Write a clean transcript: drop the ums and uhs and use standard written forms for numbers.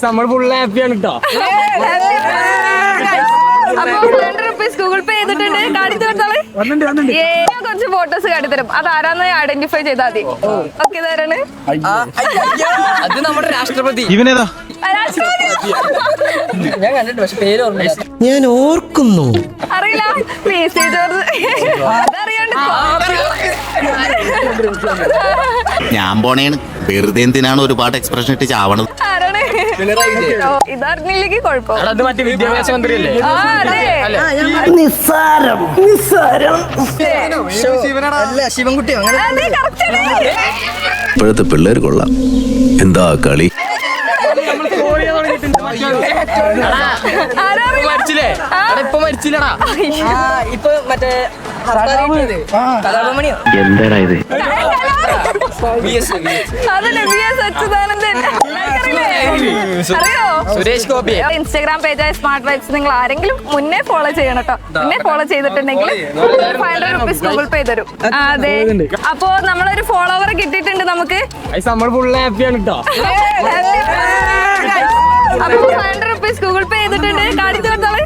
നമ്മൾ ഫുൾ ഹാപ്പിയാണ് കേട്ടോ. അപ്പൊ 100 rupees ഗൂഗിൾ പേ ചെയ്തിട്ടുണ്ട്. കാണിച്ചു കൊടുത്താള് കുറച്ച് ഫോട്ടോസ് കാട്ടിത്തരും. അത് ആരാന്ന് ഐഡന്റിഫൈ ചെയ്താൽ മതി. ഓക്കെ ഇതാരാണ്? അത് നമ്മുടെ രാഷ്ട്രപതി. ഇവനേതാ? ഞാൻ കണ്ടിട്ട് പക്ഷെ പേര് ഓർമ്മയില്ല. ഞാൻ ഓർക്കുന്നു. അറിയില്ല. പ്ലീസ് അതറിയാണ്ട് ഞാൻ പോണേണ്. വെറുതെ എന്തിനാണ് ഒരുപാട് എക്സ്പ്രഷൻ ഇട്ട് ചാവണത്? ആരാണ്? ഇതറിഞ്ഞില്ലെങ്കിൽ കുഴപ്പം. അത് മറ്റേ വിദ്യാഭ്യാസ മന്ത്രിയല്ലേ? ആ അതെ. നിസ്സാരം. ശിവൻകുട്ടിയോ? അതെ correct ആണ്. ഇപ്പോഴത്തെ പിള്ളേർ കൊള്ളാം. എന്താ കളി? ആരാ അറിയില്ല? മരിച്ചില്ലേ? ഇപ്പൊ മരിച്ചില്ലടാ. ഇപ്പൊ മറ്റേ കലാഭവമണിയോ? എന്താടാ ഇത്? അതല്ലേ VS അച്യുതാനന്ദൻ. അറിയോ? സുരേഷ് ഗോപി. ഇൻസ്റ്റാഗ്രാം പേജായ സ്മാർട്ട് വൈബ്സ് നിങ്ങൾ ആരെങ്കിലും മുന്നേ ഫോളോ ചെയ്യണം കേട്ടോ. മുന്നേ ഫോളോ ചെയ്തിട്ടുണ്ടെങ്കിൽ 500 rupees ഗൂഗിൾ പേ തരും. അതെ. അപ്പോ നമ്മളൊരു ഫോളോവർ കിട്ടിയിട്ടുണ്ട് നമുക്ക്. നമ്മൾ ഫുൾ ഹാപ്പിയാണ് കേട്ടോ. അപ്പൊ 500 rupees ഗൂഗിൾ പേ ചെയ്തിട്ടുണ്ട്. കാണിച്ചു കൊടുത്താള്.